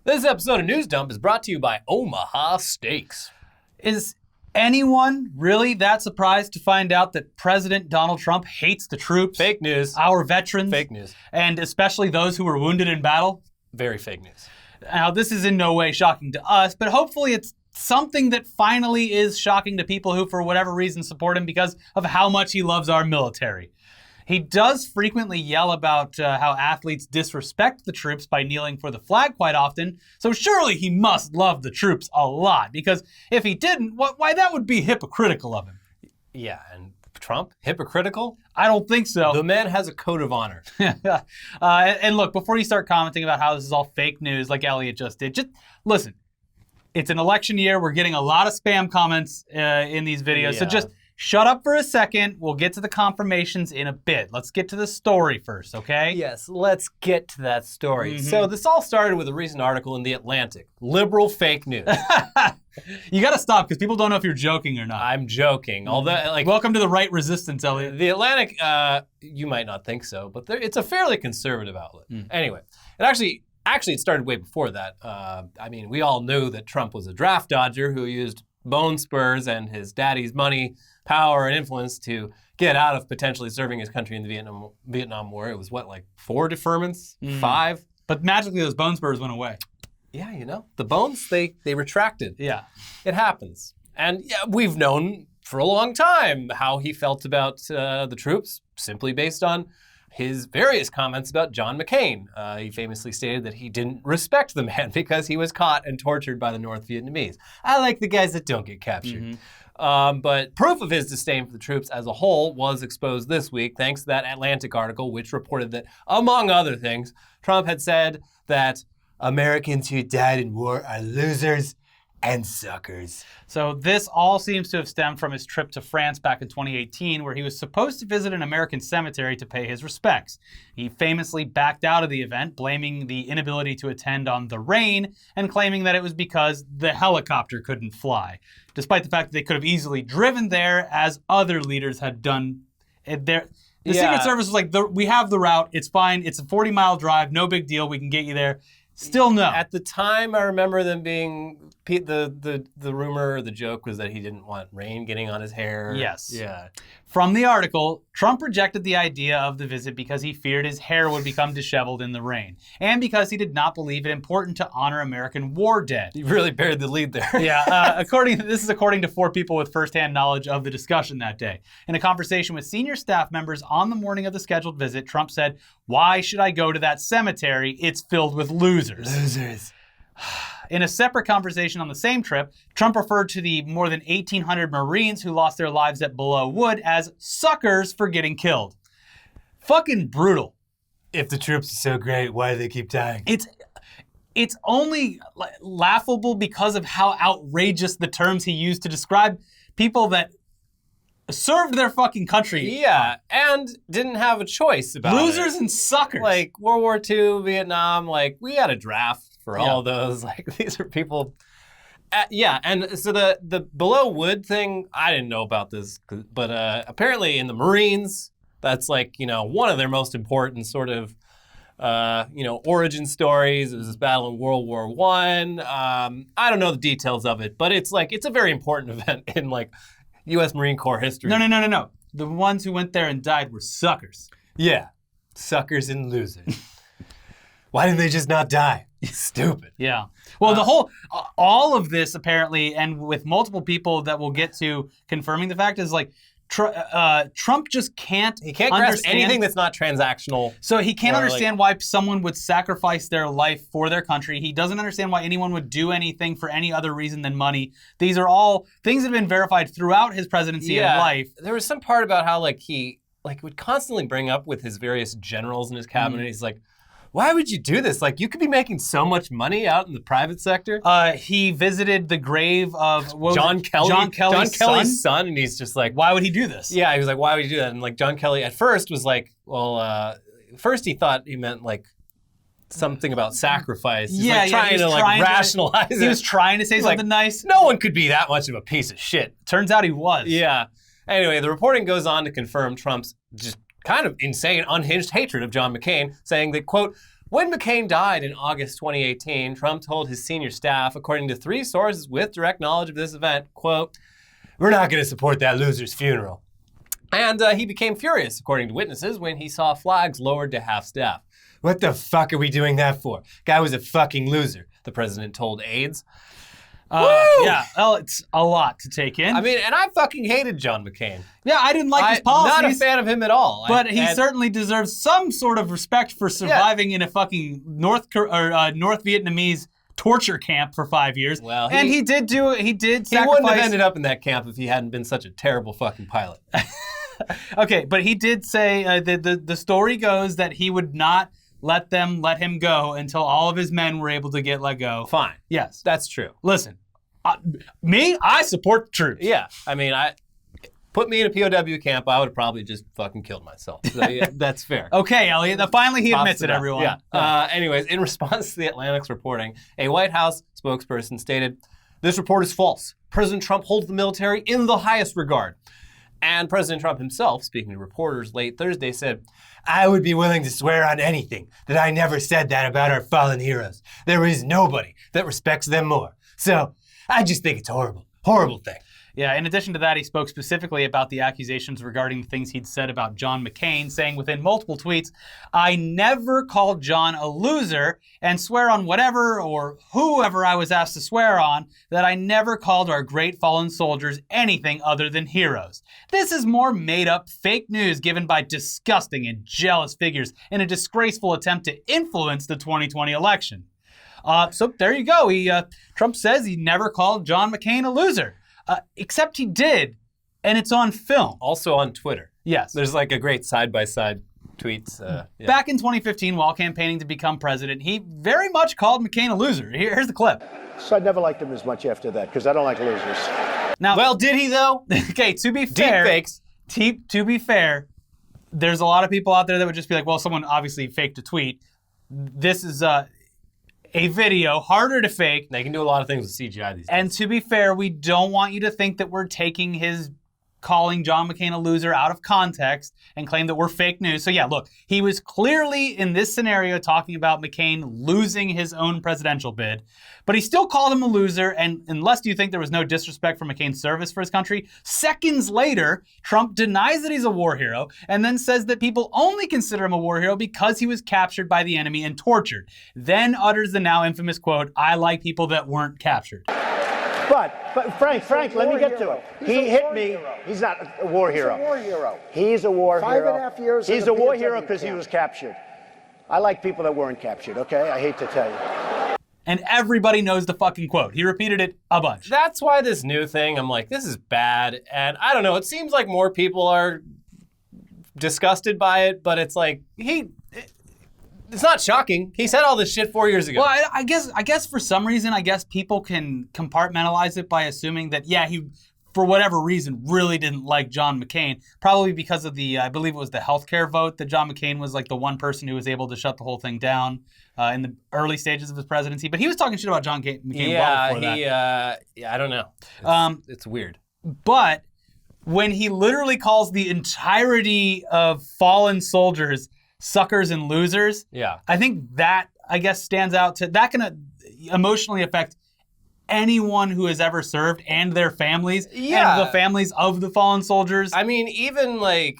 This episode of News Dump is brought to you by Omaha Steaks. Is anyone really that surprised to find out that President Donald Trump hates the troops? Fake news. Our veterans? Fake news. And especially those who were wounded in battle? Very fake news. Now, this is in no way shocking to us, but hopefully it's something that finally is shocking to people who, for whatever reason, support him because of how much he loves our military. He does frequently yell about how athletes disrespect the troops by kneeling for the flag quite often, so surely he must love the troops a lot, because if he didn't, why that would be hypocritical of him. Yeah, and Trump? Hypocritical? I don't think so. The man has a code of honor. And look, before you start commenting about how this is all fake news like Elliot just did, just listen. It's an election year. We're getting a lot of spam comments in these videos, so just shut up for a second. We'll get to the confirmations in a bit. Let's get to the story first, okay? Yes, let's get to that story. So this all started with a recent article in The Atlantic. Liberal fake news. You gotta stop, because people don't know if you're joking or not. I'm joking. Although, Welcome to the right resistance, Elliot. The Atlantic, you might not think so, but it's a fairly conservative outlet. Anyway, it actually started way before that. We all knew that Trump was a draft dodger who used bone spurs and his daddy's money, power, and influence to get out of potentially serving his country in the Vietnam War. It was 4 deferments? 5? But magically those bone spurs went away. Yeah, the bones, they retracted. Yeah. It happens. And we've known for a long time how he felt about the troops, simply based on his various comments about John McCain. He famously stated that he didn't respect the man because he was caught and tortured by the North Vietnamese. I like the guys that don't get captured. But proof of his disdain for the troops as a whole was exposed this week thanks to that Atlantic article, which reported that, among other things, Trump had said that Americans who died in war are losers and suckers. So this all seems to have stemmed from his trip to France back in 2018, where he was supposed to visit an American cemetery to pay his respects. He famously backed out of the event, blaming the inability to attend on the rain and claiming that it was because the helicopter couldn't fly, despite the fact that they could have easily driven there as other leaders had done. The Secret Service was like, we have the route, it's fine, it's a 40-mile drive, no big deal, we can get you there. Still no. At the time, I remember them being, the rumor or the joke was that he didn't want rain getting on his hair. Yes. Yeah. From the article, Trump rejected the idea of the visit because he feared his hair would become disheveled in the rain, and because he did not believe it important to honor American war dead. You really buried the lead there. Yeah, this is according to 4 people with firsthand knowledge of the discussion that day. In a conversation with senior staff members on the morning of the scheduled visit, Trump said, "Why should I go to that cemetery? It's filled with losers." Losers. In a separate conversation on the same trip, Trump referred to the more than 1,800 Marines who lost their lives at Belleau Wood as suckers for getting killed. Fucking brutal. If the troops are so great, why do they keep dying? It's only laughable because of how outrageous the terms he used to describe people that served their fucking country. Yeah, and didn't have a choice about Losers and suckers. Like World War II, Vietnam, we had a draft for all those. These are people. And so the Belleau Wood thing, I didn't know about this, but apparently in the Marines, that's one of their most important sort of origin stories. It was this battle in World War I. I don't know the details of it, but it's a very important event in U.S. Marine Corps history. No. The ones who went there and died were suckers. Yeah. Suckers and losers. Why didn't they just not die? Stupid. Yeah. Well, all of this apparently, and with multiple people that we'll get to confirming the fact, is Trump just can't. He can't grasp anything that's not transactional. So he can't understand why someone would sacrifice their life for their country. He doesn't understand why anyone would do anything for any other reason than money. These are all things that have been verified throughout his presidency and life. There was some part about how he would constantly bring up with his various generals in his cabinet. He's like, why would you do this? You could be making so much money out in the private sector. He visited the grave of John Kelly. John Kelly's son, and he's just like, why would he do this? Yeah, he was like, why would you do that? And John Kelly at first was like, first he thought he meant something about sacrifice. He's trying to rationalize it. He was trying to say something nice. No one could be that much of a piece of shit. Turns out he was. Yeah. Anyway, the reporting goes on to confirm Trump's just kind of insane, unhinged hatred of John McCain, saying that, quote, When McCain died in August 2018, Trump told his senior staff, according to 3 sources with direct knowledge of this event, quote, "We're not going to support that loser's funeral." And he became furious, according to witnesses, when he saw flags lowered to half-staff. "What the fuck are we doing that for? Guy was a fucking loser," the president told aides. Yeah, well, it's a lot to take in. I mean, and I fucking hated John McCain. Yeah, I didn't like his policies. Not a fan of him at all. But he certainly deserves some sort of respect for surviving in a fucking North Vietnamese torture camp for 5 years. Well, he did sacrifice. He wouldn't have ended up in that camp if he hadn't been such a terrible fucking pilot. Okay, but he did say the story goes that he would not let him go until all of his men were able to get let go. Fine. Yes. That's true. Listen, I support the troops. Yeah. I mean, put me in a POW camp, I would have probably just fucking killed myself. So, yeah, that's fair. Okay, Elliot. Finally, he admits it, everyone. Yeah. Anyways, in response to the Atlantic's reporting, a White House spokesperson stated, "This report is false. President Trump holds the military in the highest regard." And President Trump himself, speaking to reporters late Thursday, said, "I would be willing to swear on anything that I never said that about our fallen heroes. There is nobody that respects them more. So I just think it's horrible. Horrible thing." Yeah, in addition to that, he spoke specifically about the accusations regarding the things he'd said about John McCain, saying within multiple tweets, "I never called John a loser and swear on whatever or whoever I was asked to swear on that I never called our great fallen soldiers anything other than heroes. This is more made-up fake news given by disgusting and jealous figures in a disgraceful attempt to influence the 2020 election." So there you go. Trump says he never called John McCain a loser. Except he did, and it's on film. Also on Twitter. Yes. There's like a great side-by-side tweets. Yeah. Back in 2015, while campaigning to become president, he very much called McCain a loser. Here's the clip. So I never liked him as much after that, because I don't like losers. Now, well, did he though? Okay, to be fair, Deepfakes. To be fair, there's a lot of people out there that would just be like, well, someone obviously faked a tweet. This is a video, harder to fake. They can do a lot of things with CGI these days. And to be fair, we don't want you to think that we're taking his calling John McCain a loser out of context and claim that we're fake news. So yeah, look, he was clearly in this scenario talking about McCain losing his own presidential bid, but he still called him a loser. And unless you think there was no disrespect for McCain's service for his country, seconds later, Trump denies that he's a war hero and then says that people only consider him a war hero because he was captured by the enemy and tortured. Then utters the now infamous quote, "I like people that weren't captured." But Frank, let me get to it. He hit me. He's not a war hero. He's a war hero. He's a war hero. 5.5 years. He's a war hero because he was captured. I like people that weren't captured, okay? I hate to tell you. And everybody knows the fucking quote. He repeated it a bunch. That's why this new thing, I'm like, this is bad. And I don't know, it seems like more people are disgusted by it, but it's like, it's not shocking. He said all this shit 4 years ago. Well, I guess for some reason, people can compartmentalize it by assuming that, yeah, he, for whatever reason, really didn't like John McCain. Probably because of I believe it was the healthcare vote, that John McCain was like the one person who was able to shut the whole thing down in the early stages of his presidency. But he was talking shit about John McCain well before that. I don't know. It's weird. But when he literally calls the entirety of fallen soldiers suckers and losers, yeah, I think that, stands out that can emotionally affect anyone who has ever served and their families and the families of the fallen soldiers. I mean, even like,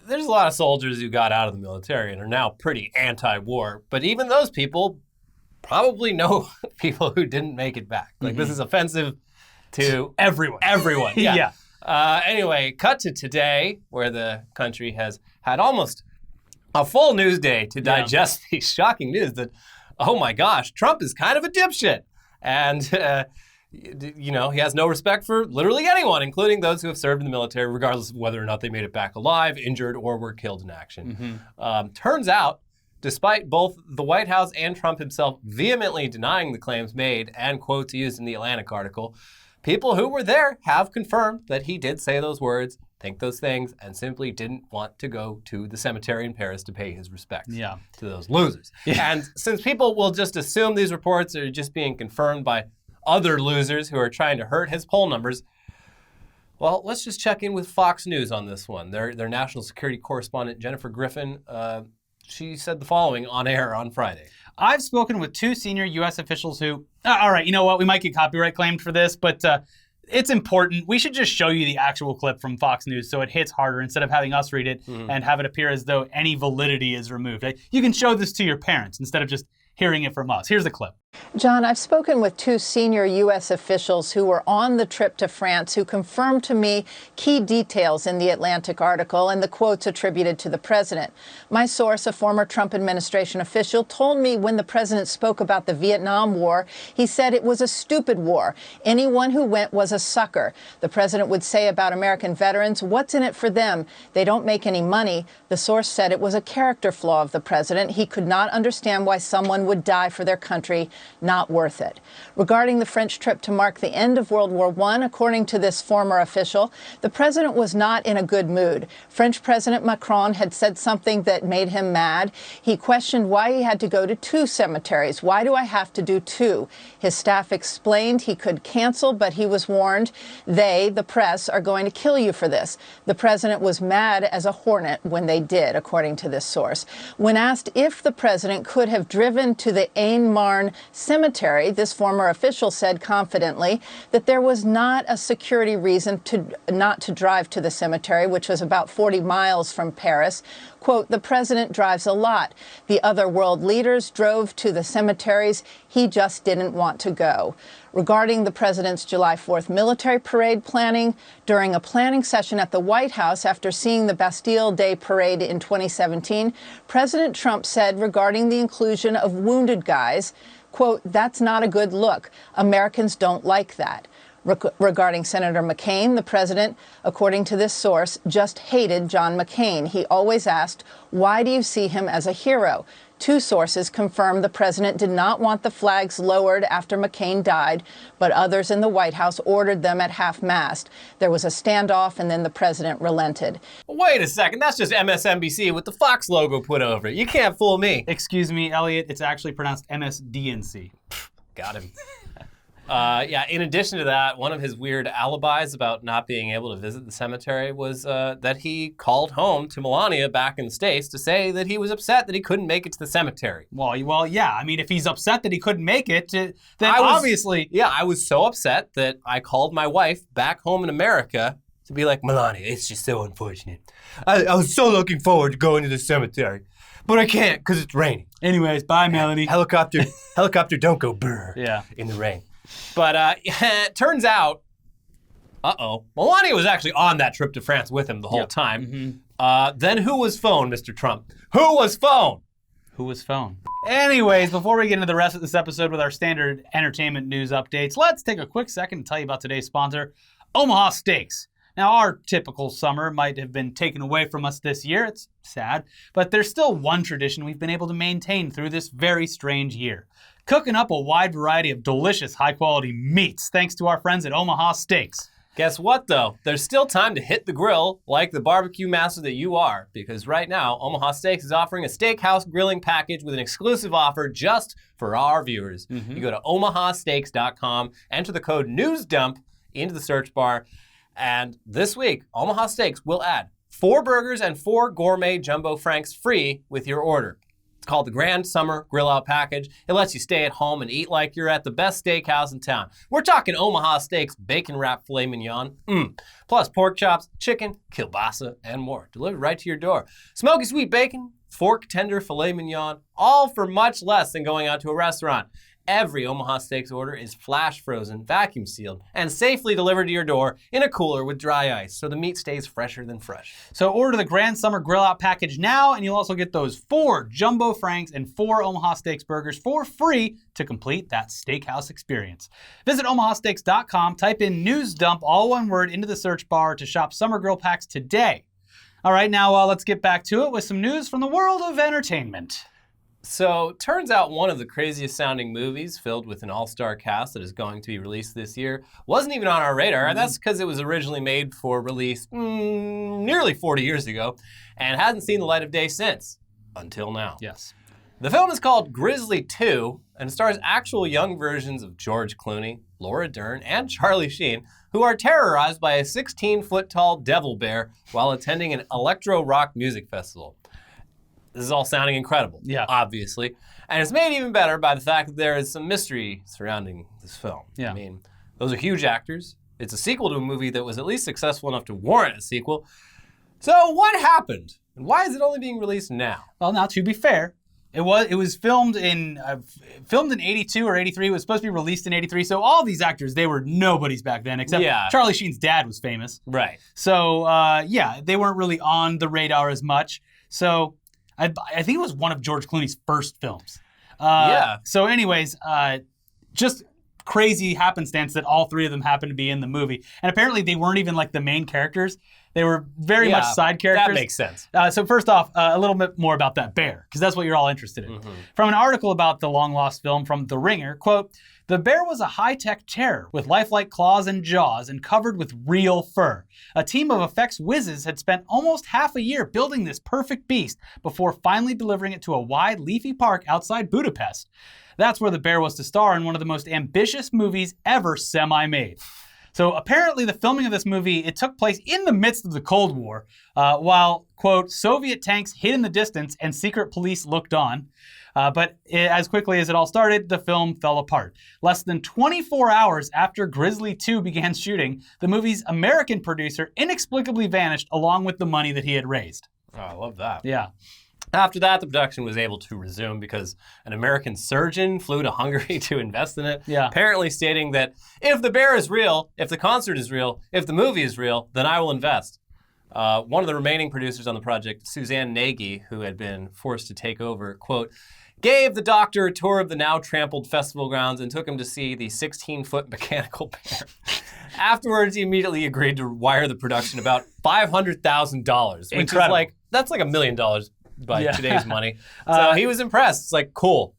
there's a lot of soldiers who got out of the military and are now pretty anti-war, but even those people probably know people who didn't make it back. Like, this is offensive to everyone. Yeah. Anyway, cut to today, where the country has had almost a full news day to digest the shocking news that, oh my gosh, Trump is kind of a dipshit. And, he has no respect for literally anyone, including those who have served in the military, regardless of whether or not they made it back alive, injured, or were killed in action. Turns out, despite both the White House and Trump himself vehemently denying the claims made and quotes used in the Atlantic article, people who were there have confirmed that he did say those words, think those things, and simply didn't want to go to the cemetery in Paris to pay his respects to those losers. And since people will just assume these reports are just being confirmed by other losers who are trying to hurt his poll numbers, well, let's just check in with Fox News on this one. Their national security correspondent, Jennifer Griffin, she said the following on air on Friday. I've spoken with 2 senior U.S. officials who, all right, you know what? We might get copyright claimed for this, but it's important. We should just show you the actual clip from Fox News so it hits harder instead of having us read it and have it appear as though any validity is removed. You can show this to your parents instead of just hearing it from us. Here's the clip. John, I've spoken with 2 senior U.S. officials who were on the trip to France who confirmed to me key details in the Atlantic article and the quotes attributed to the president. My source, a former Trump administration official, told me when the president spoke about the Vietnam War, he said it was a stupid war. Anyone who went was a sucker. The president would say about American veterans, what's in it for them? They don't make any money. The source said it was a character flaw of the president. He could not understand why someone would die for their country. Not worth it. Regarding the French trip to mark the end of World War I, according to this former official, the president was not in a good mood. French President Macron had said something that made him mad. He questioned why he had to go to 2 cemeteries. Why do I have to do 2? His staff explained he could cancel, but he was warned, they, the press, are going to kill you for this. The president was mad as a hornet when they did, according to this source. When asked if the president could have driven to the Aisne-Marne cemetery, this former official said confidently that there was not a security reason not to drive to the cemetery, which was about 40 miles from Paris. Quote, the president drives a lot. The other world leaders drove to the cemeteries. He just didn't want to go. Regarding the president's July 4th military parade planning, during a planning session at the White House after seeing the Bastille Day parade in 2017, President Trump said regarding the inclusion of wounded guys, quote, that's not a good look. Americans don't like that. Regarding Senator McCain, the president, according to this source, just hated John McCain. He always asked, why do you see him as a hero? 2 sources confirmed the president did not want the flags lowered after McCain died, but others in the White House ordered them at half-mast. There was a standoff, and then the president relented. Wait a second, that's just MSNBC with the Fox logo put over it. You can't fool me. Excuse me, Elliot, it's actually pronounced MSDNC. Got him. In addition to that, one of his weird alibis about not being able to visit the cemetery was that he called home to Melania back in the States to say that he was upset that he couldn't make it to the cemetery. Well, yeah. I mean, if he's upset that he couldn't make it, then obviously... Yeah, I was so upset that I called my wife back home in America to be like, Melania, it's just so unfortunate. I was so looking forward to going to the cemetery, but I can't because it's raining. Anyways, bye, Melanie. Helicopter, don't go brr in the rain. But it turns out, Melania was actually on that trip to France with him the whole time. Then who was phone, Mr. Trump? Who was phone? Who was phone? Anyways, before we get into the rest of this episode with our standard entertainment news updates, let's take a quick second to tell you about today's sponsor, Omaha Steaks. Now, our typical summer might have been taken away from us this year. It's sad, but there's still one tradition we've been able to maintain through this very strange year. Cooking up a wide variety of delicious, high-quality meats thanks to our friends at Omaha Steaks. Guess what, though? There's still time to hit the grill like the barbecue master that you are, because right now, Omaha Steaks is offering a steakhouse grilling package with an exclusive offer just for our viewers. You go to omahasteaks.com, enter the code NEWSDUMP into the search bar, and this week, Omaha Steaks will add 4 burgers and 4 gourmet jumbo franks free with your order. It's called the Grand Summer Grill Out Package. It lets you stay at home and eat like you're at the best steakhouse in town. We're talking Omaha Steaks bacon wrapped filet mignon, plus pork chops, chicken, kielbasa, and more. Delivered right to your door. Smoky sweet bacon, fork tender filet mignon, all for much less than going out to a restaurant. Every Omaha Steaks order is flash frozen, vacuum sealed, and safely delivered to your door in a cooler with dry ice, so the meat stays fresher than fresh. So order the Grand Summer Grill Out package now, and you'll also get those 4 jumbo franks and 4 Omaha Steaks burgers for free to complete that steakhouse experience. Visit omahasteaks.com, type in News Dump, all one word, into the search bar to shop Summer Grill Packs today. All right, now let's get back to it with some news from the world of entertainment. So, turns out one of the craziest sounding movies filled with an all-star cast that is going to be released this year wasn't even on our radar. That's because it was originally made for release nearly 40 years ago and hasn't seen the light of day since, until now. Yes. The film is called Grizzly 2 and stars actual young versions of George Clooney, Laura Dern, and Charlie Sheen, who are terrorized by a 16-foot-tall devil bear while attending an electro-rock music festival. This is all sounding incredible, Yeah. obviously. And it's made even better by the fact that there is some mystery surrounding this film. Yeah. I mean, those are huge actors. It's a sequel to a movie that was at least successful enough to warrant a sequel. So what happened? And why is it only being released now? Well, now to be fair, it was filmed in 82 or 83. It was supposed to be released in 83. So all these actors, they were nobodies back then, except Yeah. Charlie Sheen's dad was famous. Right. So yeah, they weren't really on the radar as much. So I think it was one of George Clooney's first films. Yeah. So anyways, just crazy happenstance that all three of them happened to be in the movie. And apparently they weren't even like the main characters. They were very much side characters. That makes sense. So first off, a little bit more about that bear, because that's what you're all interested in. From an article about the long-lost film from The Ringer, quote, "The bear was a high-tech terror with lifelike claws and jaws and covered with real fur. A team of effects whizzes had spent almost half a year building this perfect beast before finally delivering it to a wide, leafy park outside Budapest. That's where the bear was to star in one of the most ambitious movies ever semi-made." So apparently the filming of this movie, it took place in the midst of the Cold War, while, quote, "Soviet tanks hid in the distance and secret police looked on." But as quickly as it all started, the film fell apart. Less than 24 hours after Grizzly 2 began shooting, the movie's American producer inexplicably vanished along with the money that he had raised. Oh, I love that. Yeah. After that, the production was able to resume because an American surgeon flew to Hungary to invest in it, Yeah. apparently stating that if the bear is real, if the concert is real, if the movie is real, then I will invest. One of the remaining producers on the project, Suzanne Nagy, who had been forced to take over, quote, "gave the doctor a tour of the now trampled festival grounds and took him to see the 16-foot mechanical bear. Afterwards, he immediately agreed to wire the production about $500,000, which Incredible. is like, that's like $1 million by Yeah. today's money. So he was impressed. It's like, cool.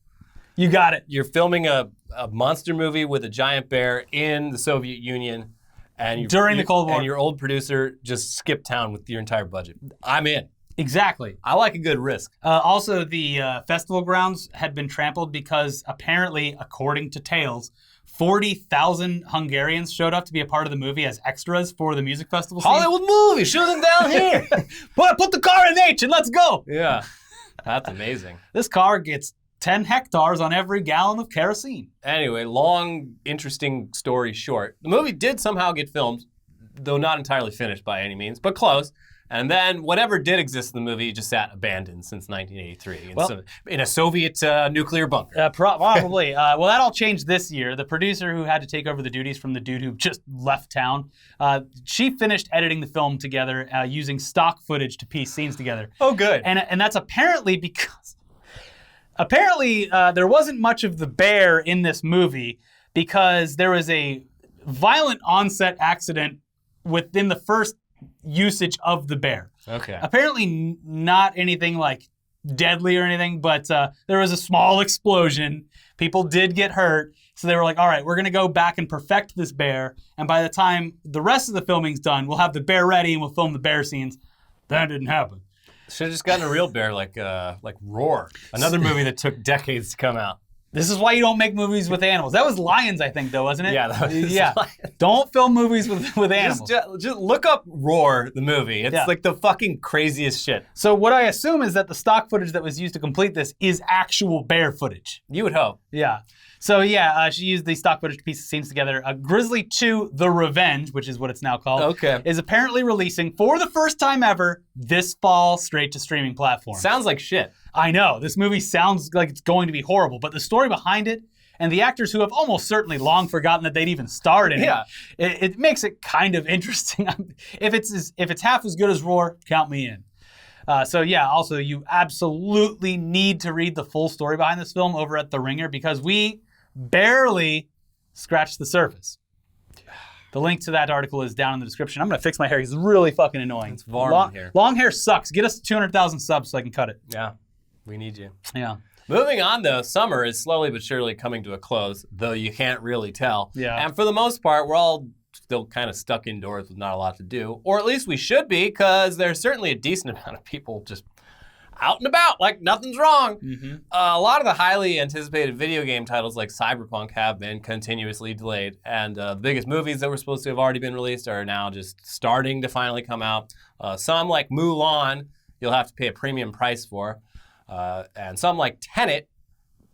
You got it. You're filming a monster movie with a giant bear in the Soviet Union. And During the Cold War. And your old producer just skipped town with your entire budget. I'm in. Exactly. I like a good risk. Also, the festival grounds had been trampled because apparently, according to tales, 40,000 Hungarians showed up to be a part of the movie as extras for the music festival scene. Hollywood movie, shoot them down here. Put the car in H and let's go. Yeah, that's amazing. This car gets 10 hectares on every gallon of kerosene. Anyway, long, interesting story short. The movie did somehow get filmed, though not entirely finished by any means, but close. And then whatever did exist in the movie just sat abandoned since 1983 in a Soviet nuclear bunker. Probably. Well, that all changed this year. The producer who had to take over the duties from the dude who just left town, she finished editing the film together using stock footage to piece scenes together. Oh, good. And that's apparently because there wasn't much of the bear in this movie because there was a violent onset accident within the first usage of the bear. Okay. Apparently not anything like deadly or anything, but there was a small explosion. People did get hurt. So they were like, all right, we're going to go back and perfect this bear. And by the time the rest of the filming's done, we'll have the bear ready and we'll film the bear scenes. That didn't happen. Should have just gotten a real bear like Roar, another movie that took decades to come out. This is why you don't make movies with animals. That was lions, I think, though, wasn't it? Yeah, that was yeah. lions. Don't film movies with animals. Just look up Roar, the movie. It's Yeah. like the fucking craziest shit. So what I assume is that the stock footage that was used to complete this is actual bear footage. You would hope. Yeah. So yeah, she used the stock footage to piece the scenes together. Grizzly 2: The Revenge, which is what it's now called, Okay. is apparently releasing for the first time ever this fall straight to streaming platforms. Sounds like shit. I know, this movie sounds like it's going to be horrible, but the story behind it and the actors who have almost certainly long forgotten that they'd even starred in Yeah. it makes it kind of interesting. If it's half as good as Roar, count me in. So yeah, also you absolutely need to read the full story behind this film over at The Ringer because we barely scratched the surface. The link to that article is down in the description. I'm going to fix my hair because it's really fucking annoying. It's Varn here. Long hair sucks. Get us to 200,000 subs so I can cut it. Yeah, we need you. Yeah. Moving on, though, summer is slowly but surely coming to a close, though you can't really tell. Yeah. And for the most part, we're all still kind of stuck indoors with not a lot to do. Or at least we should be, because there's certainly a decent amount of people just out and about like nothing's wrong. Mm-hmm. A lot of the highly anticipated video game titles like Cyberpunk have been continuously delayed. And the biggest movies that were supposed to have already been released are now just starting to finally come out. Some, like Mulan, you'll have to pay a premium price for. And some like Tenet,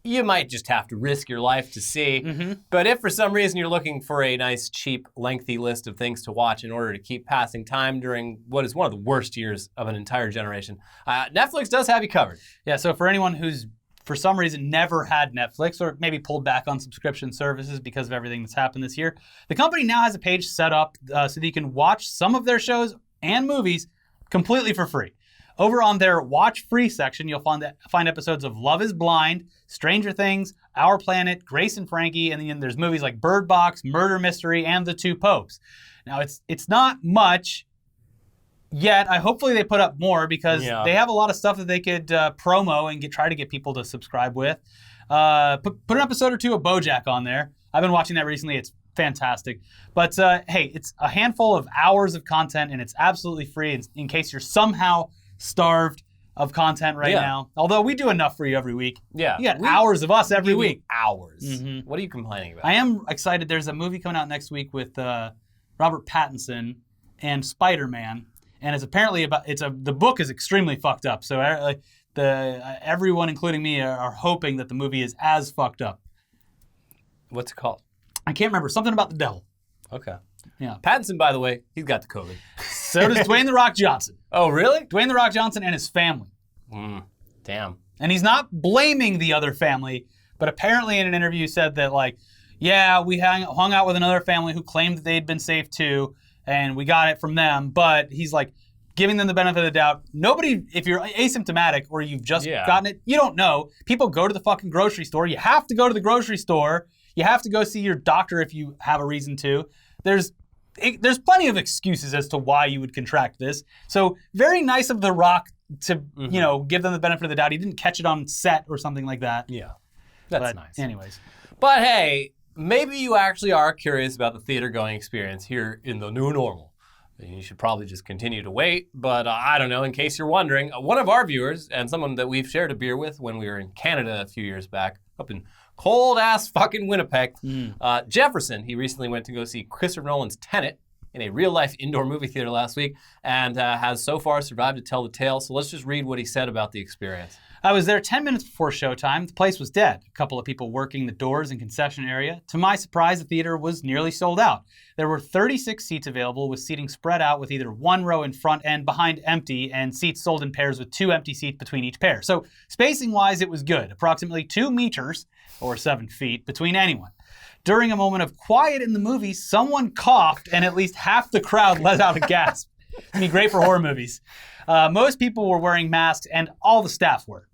you might just have to risk your life to see. But if for some reason you're looking for a nice, cheap, lengthy list of things to watch in order to keep passing time during what is one of the worst years of an entire generation, Netflix does have you covered. Yeah, so for anyone who's for some reason never had Netflix or maybe pulled back on subscription services because of everything that's happened this year, the company now has a page set up so that you can watch some of their shows and movies completely for free. Over on their Watch Free section, you'll find episodes of Love is Blind, Stranger Things, Our Planet, Grace and Frankie, and then there's movies like Bird Box, Murder Mystery, and The Two Popes. Now, it's not much yet. Hopefully they put up more because they have a lot of stuff that they could promo and try to get people to subscribe with. Put an episode or two of BoJack on there. I've been watching that recently. It's fantastic. But hey, it's a handful of hours of content, and it's absolutely free in case you're somehow starved of content right now. Although we do enough for you every week. Yeah. You get hours of us every week. Hours. What are you complaining about? I am excited. There's a movie coming out next week with Robert Pattinson and Spider-Man, and it's apparently the book is extremely fucked up. So everyone, including me, are hoping that the movie is as fucked up. What's it called? I can't remember. Something about the devil. Okay. Yeah. Pattinson, by the way, he's got the COVID. So does Dwayne The Rock Johnson. Oh, really? Dwayne The Rock Johnson and his family. Damn. And he's not blaming the other family, but apparently in an interview said that, like, yeah, we hung out with another family who claimed that they'd been safe too, and we got it from them, but he's like giving them the benefit of the doubt. Nobody, if you're asymptomatic or you've just gotten it, you don't know. People go to the fucking grocery store. You have to go to the grocery store. You have to go see your doctor if you have a reason to. There's plenty of excuses as to why you would contract this. So very nice of The Rock to, give them the benefit of the doubt. He didn't catch it on set or something like that. Yeah. That's nice. Anyways. But hey, maybe you actually are curious about the theater-going experience here in the new normal. You should probably just continue to wait. But I don't know, in case you're wondering, one of our viewers and someone that we've shared a beer with when we were in Canada a few years back, up in cold-ass fucking Winnipeg, Jefferson, he recently went to go see Christopher Nolan's Tenet in a real-life indoor movie theater last week and has so far survived to tell the tale. So let's just read what he said about the experience. I was there 10 minutes before showtime. The place was dead. A couple of people working the doors and concession area. To my surprise, the theater was nearly sold out. There were 36 seats available with seating spread out with either one row in front and behind empty and seats sold in pairs with 2 empty seats between each pair. So spacing-wise, it was good. Approximately 2 meters, or 7 feet, between anyone. During a moment of quiet in the movie, someone coughed and at least half the crowd let out a gasp. I mean, great for horror movies. Most people were wearing masks and all the staff were.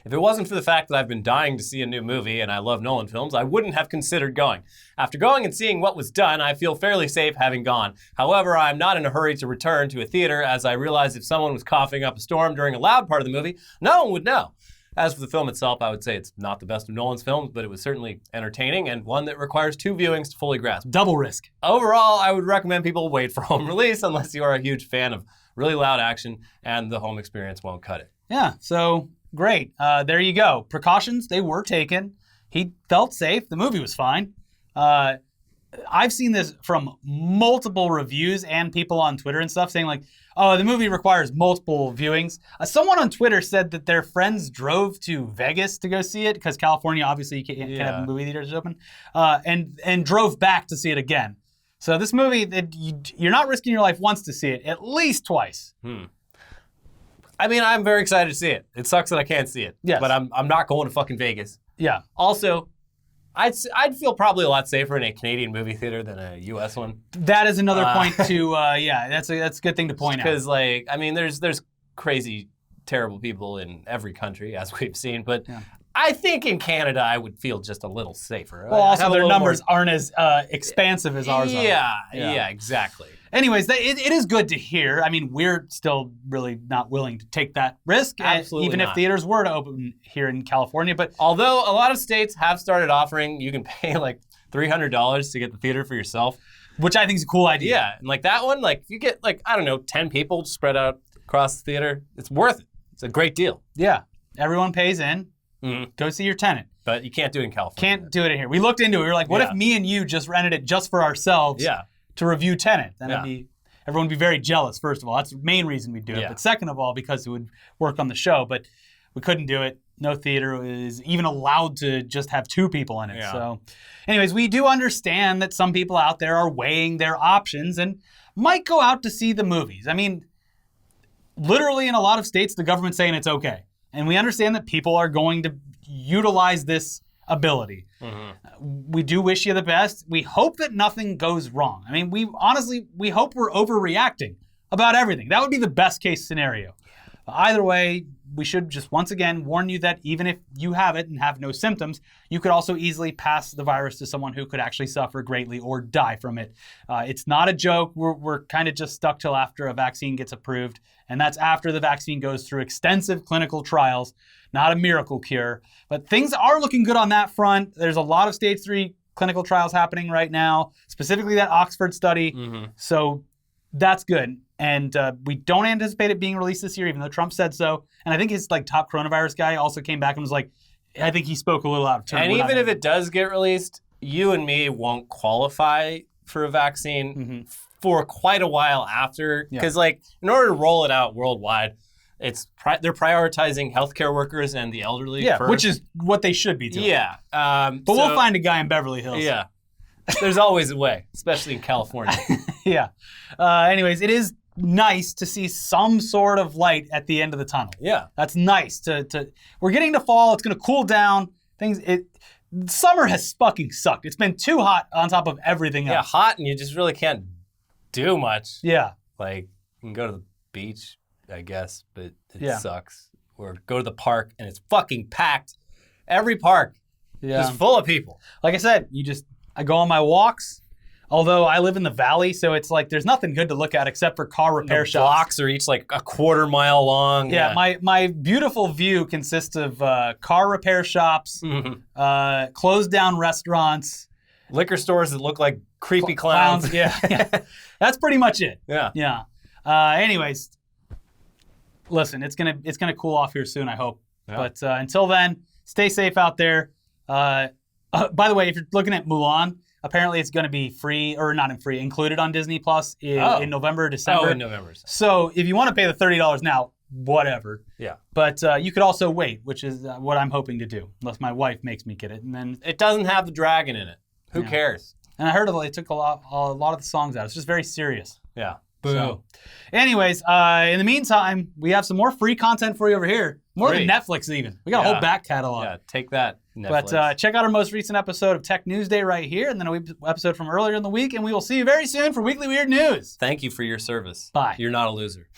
If it wasn't for the fact that I've been dying to see a new movie and I love Nolan films, I wouldn't have considered going. After going and seeing what was done, I feel fairly safe having gone. However, I'm not in a hurry to return to a theater as I realize if someone was coughing up a storm during a loud part of the movie, no one would know. As for the film itself, I would say it's not the best of Nolan's films, but it was certainly entertaining and one that requires 2 viewings to fully grasp. Double risk. Overall, I would recommend people wait for home release unless you are a huge fan of really loud action and the home experience won't cut it. Yeah, so great. There you go. Precautions, they were taken. He felt safe. The movie was fine. I've seen this from multiple reviews and people on Twitter and stuff saying like, oh, the movie requires multiple viewings. Someone on Twitter said that their friends drove to Vegas to go see it because California, obviously, you can't have movie theaters open, and drove back to see it again. So this movie, you're not risking your life once to see it, at least twice. I mean, I'm very excited to see it. It sucks that I can't see it. Yes. But I'm not going to fucking Vegas. Yeah. Also, I'd feel probably a lot safer in a Canadian movie theater than a U.S. one. That is another point to, that's a good thing to point out. Because, like, I mean, there's crazy, terrible people in every country, as we've seen, but I think in Canada I would feel just a little safer. Well, also their numbers aren't as expansive as ours are. Yeah, exactly. Anyways, it is good to hear. I mean, we're still really not willing to take that risk, Absolutely even not. if theaters were to open here in California. But although a lot of states have started offering, you can pay like $300 to get the theater for yourself. Which I think is a cool idea. Yeah, and like that one, like if you get like, I don't know, 10 people spread out across the theater, it's worth it. It's a great deal. Yeah, everyone pays in. Go see your Tenet. But you can't do it in California. Can't do it in here. We looked into it. We were like, what if me and you just rented it just for ourselves to review Tenet? Then everyone would be very jealous, first of all. That's the main reason we do it. But second of all, because it would work on the show. But we couldn't do it. No theater is even allowed to just have 2 people in it. Yeah. So, anyways, we do understand that some people out there are weighing their options and might go out to see the movies. I mean, literally in a lot of states, the government's saying it's okay. And we understand that people are going to utilize this ability. We do wish you the best. We hope that nothing goes wrong. I mean, we hope we're overreacting about everything. That would be the best case scenario. Either way, we should just once again warn you that even if you have it and have no symptoms, you could also easily pass the virus to someone who could actually suffer greatly or die from it. It's not a joke. We're kind of just stuck till after a vaccine gets approved, and that's after the vaccine goes through extensive clinical trials, not a miracle cure. But things are looking good on that front. There's a lot of stage 3 clinical trials happening right now, specifically that Oxford study. So that's good. And we don't anticipate it being released this year, even though Trump said so. And I think his top coronavirus guy also came back and was like, I think he spoke a little out of turn. And even if it does get released, you and me won't qualify for a vaccine for quite a while after. Because in order to roll it out worldwide, they're prioritizing healthcare workers and the elderly first. Which is what they should be doing. Yeah. But we'll find a guy in Beverly Hills. Yeah. There's always a way, especially in California. Yeah. Anyways, it is nice to see some sort of light at the end of the tunnel. Yeah. That's nice. We're getting to fall. It's going to cool down. Summer has fucking sucked. It's been too hot on top of everything else. Yeah, hot, and you just really can't do much. Yeah. Like, you can go to the beach, I guess, but it sucks. Or go to the park, and it's fucking packed. Every park is full of people. Like I said, I go on my walks. Although I live in the valley, so it's like there's nothing good to look at except for car repair shops. Blocks are each like a quarter mile long. Yeah, my beautiful view consists of car repair shops, closed down restaurants, liquor stores that look like creepy clowns. Yeah. That's pretty much it. Yeah. Yeah. Anyways, listen, it's gonna cool off here soon, I hope. Yeah. But until then, stay safe out there. By the way, if you're looking at Mulan, apparently it's going to be free, or not free, included on Disney Plus in November, December. Oh, in November. So if you want to pay the $30 now, whatever. Yeah. But you could also wait, which is what I'm hoping to do, unless my wife makes me get it. And then it doesn't have the dragon in it. Who cares? And I heard they took a lot of the songs out. It's just very serious. Yeah. Boo. So, anyways, in the meantime, we have some more free content for you over here. More than Netflix even. We got a whole back catalog. Yeah, take that, Netflix. But check out our most recent episode of Tech News Day right here, and then an episode from earlier in the week, and we will see you very soon for Weekly Weird News. Thank you for your service. Bye. You're not a loser.